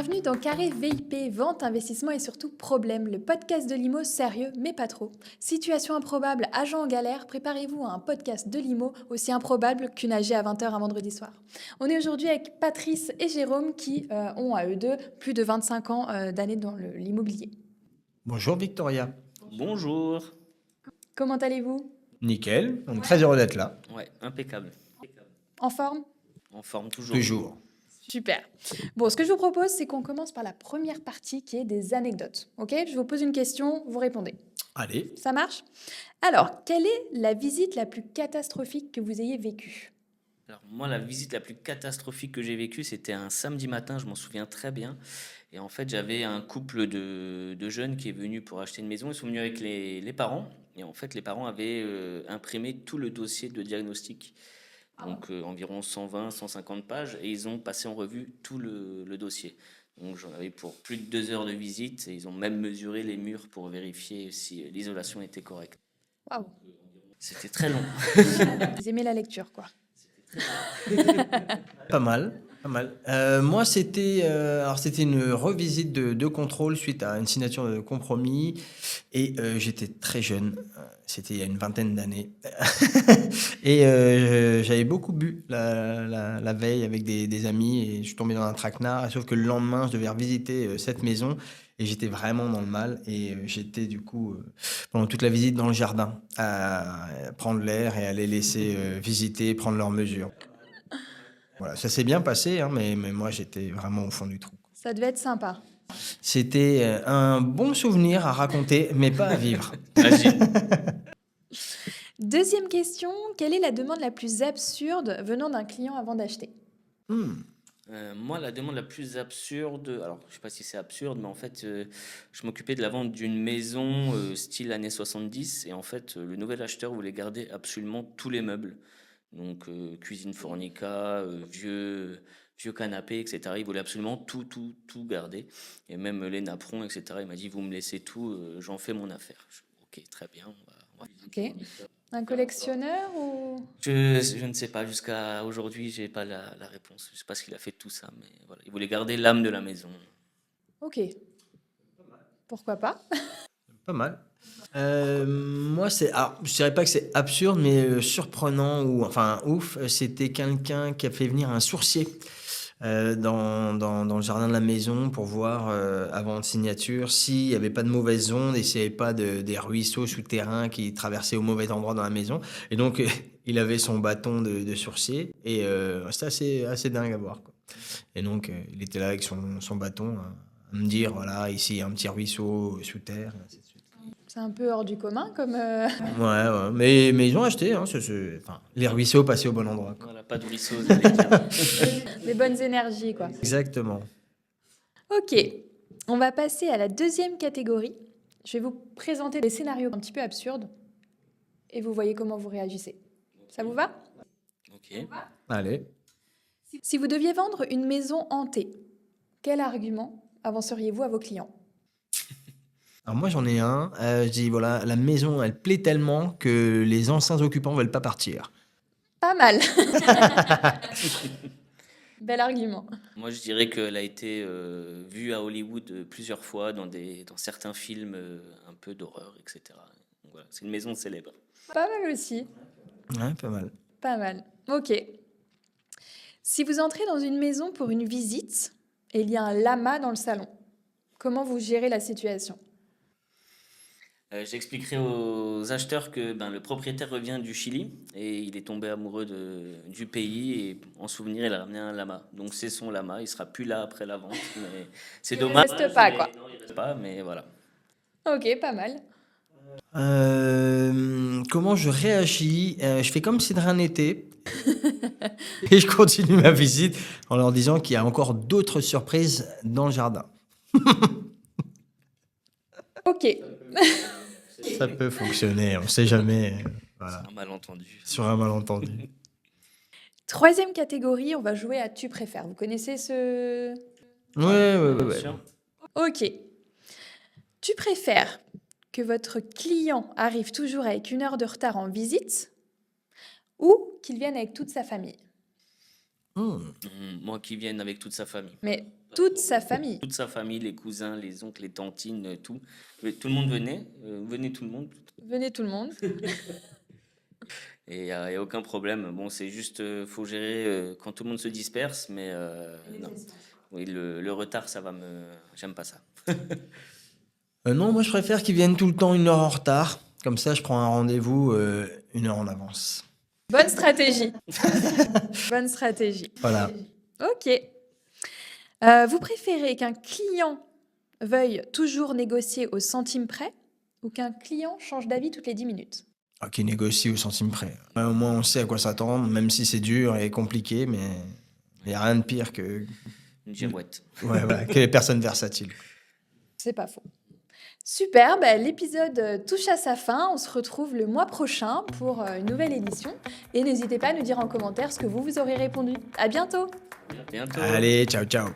Bienvenue dans Carré VIP, vente, investissement et surtout problème, le podcast de l'IMO sérieux mais pas trop. Situation improbable, agent en galère, préparez-vous à un podcast de l'IMO aussi improbable qu'une AG à 20 h un vendredi soir. On est aujourd'hui avec Patrice et Jérôme qui ont à eux deux plus de 25 ans d'années dans l'immobilier. Bonjour Victoria. Bonjour. Comment allez-vous? Nickel, on est très heureux d'être là. Ouais, impeccable. En forme? En forme toujours. Toujours. Super. Bon, ce que je vous propose, c'est qu'on commence par la première partie qui est des anecdotes. Ok? Je vous pose une question, vous répondez. Allez. Ça marche? Alors, quelle est la visite la plus catastrophique que vous ayez vécue? Alors moi, la visite la plus catastrophique que j'ai vécue, c'était un samedi matin, je m'en souviens très bien. Et en fait, j'avais un couple de jeunes qui est venu pour acheter une maison. Ils sont venus avec les parents. Et en fait, les parents avaient imprimé tout le dossier de diagnostic. Donc environ 120, 150 pages. Et ils ont passé en revue tout le dossier. Donc j'en avais pour plus de 2 heures de visite. Et ils ont même mesuré les murs pour vérifier si l'isolation était correcte. Waouh! C'était très long. Vous aimez la lecture, quoi. Pas mal, pas mal. Moi, c'était une revisite de contrôle suite à une signature de compromis. Et j'étais très jeune. C'était il y a une vingtaine d'années. Et j'avais beaucoup bu la veille avec des amis et je suis tombé dans un traquenard. Sauf que le lendemain, je devais revisiter cette maison et j'étais vraiment dans le mal. Et j'étais du coup, pendant toute la visite, dans le jardin, à prendre l'air et à les laisser visiter, prendre leurs mesures. Voilà, ça s'est bien passé, hein, mais moi, j'étais vraiment au fond du trou. Ça devait être sympa. C'était un bon souvenir à raconter, mais pas à vivre. Imagine. Deuxième question, quelle est la demande la plus absurde venant d'un client avant d'acheter? Moi, la demande la plus absurde, alors je sais pas si c'est absurde, mais en fait, je m'occupais de la vente d'une maison style années 70, et en fait, le nouvel acheteur voulait garder absolument tous les meubles. Donc, cuisine fornica, vieux canapé, etc. Il voulait absolument tout garder, et même les napperons, etc. Il m'a dit, vous me laissez tout, j'en fais mon affaire. Ok, très bien. On va- Ok. Un collectionneur ou... Je ne sais pas, jusqu'à aujourd'hui, j'ai pas la réponse. Je sais pas ce qu'il a fait de tout ça, mais voilà. Il voulait garder l'âme de la maison. Ok. Pourquoi pas? Pas mal. Moi, je dirais pas que c'est absurde, mais surprenant ou enfin ouf. C'était quelqu'un qui a fait venir un sourcier dans le jardin de la maison pour voir avant de signature s'il n'y avait pas de mauvaises ondes et s'il n'y avait pas des ruisseaux souterrains qui traversaient au mauvais endroit dans la maison. Et donc, il avait son bâton de sourcier et c'était assez dingue à voir, quoi. Et donc, il était là avec son bâton à me dire, voilà, ici, il y a un petit ruisseau sous terre, et ainsi de suite. C'est un peu hors du commun comme Ouais, mais ils ont acheté, hein, enfin, les ruisseaux passaient au bon endroit, quoi. Voilà, pas de ruisseau, vous allez dire. des bonnes énergies, quoi. Exactement. Ok. On va passer à la deuxième catégorie. Je vais vous présenter des scénarios un petit peu absurdes et vous voyez comment vous réagissez. Ça vous va? Ok. Allez. Si vous deviez vendre une maison hantée, quel argument avanceriez-vous à vos clients? Alors moi j'en ai un, je dis voilà, la maison elle plaît tellement que les anciens occupants veulent pas partir. Pas mal. Bel argument. Moi, je dirais qu'elle a été vue à Hollywood plusieurs fois dans certains films un peu d'horreur, etc. Donc voilà, c'est une maison célèbre. Pas mal aussi. Ouais, pas mal. Pas mal. Ok. Si vous entrez dans une maison pour une visite et il y a un lama dans le salon, comment vous gérez la situation? J'expliquerai aux acheteurs que le propriétaire revient du Chili et il est tombé amoureux du pays et en souvenir, il a ramené un lama. Donc c'est son lama, il sera plus là après la vente, mais c'est dommage. reste pas, quoi. Non, il reste pas, mais voilà. Ok, pas mal. Comment je réagis? Je fais comme si de rien n'était et je continue ma visite en leur disant qu'il y a encore d'autres surprises dans le jardin. Ok. Ça peut fonctionner, on sait jamais. Voilà, Un malentendu. sur un malentendu. Troisième catégorie, on va jouer à tu préfères. Vous connaissez ce... Ouais. Bien sûr. Ok. Tu préfères que votre client arrive toujours avec 1 heure de retard en visite ou qu'il vienne avec toute sa famille? Moi qui vienne avec toute sa famille. Mais toute sa famille. Toute sa famille, les cousins, les oncles, les tantines, tout. Tout le monde venait. Venez tout le monde. Venez tout le monde. Et il n'y a aucun problème. Bon, c'est juste, faut gérer quand tout le monde se disperse, mais non. Oui, le retard, j'aime pas ça. Non, moi je préfère qu'ils viennent tout le temps 1 heure en retard. Comme ça, je prends un rendez-vous 1 heure en avance. Bonne stratégie. Bonne stratégie. Voilà. Ok. Vous préférez qu'un client veuille toujours négocier au centime près ou qu'un client change d'avis toutes les 10 minutes? Qui négocie au centime près. Au moins, on sait à quoi s'attendre, même si c'est dur et compliqué, mais il n'y a rien de pire que, Une girouette. voilà, que les personnes versatiles. C'est pas faux. Super, l'épisode touche à sa fin. On se retrouve le mois prochain pour une nouvelle édition. Et n'hésitez pas à nous dire en commentaire ce que vous aurez répondu. À bientôt! À bientôt. Allez, ciao, ciao.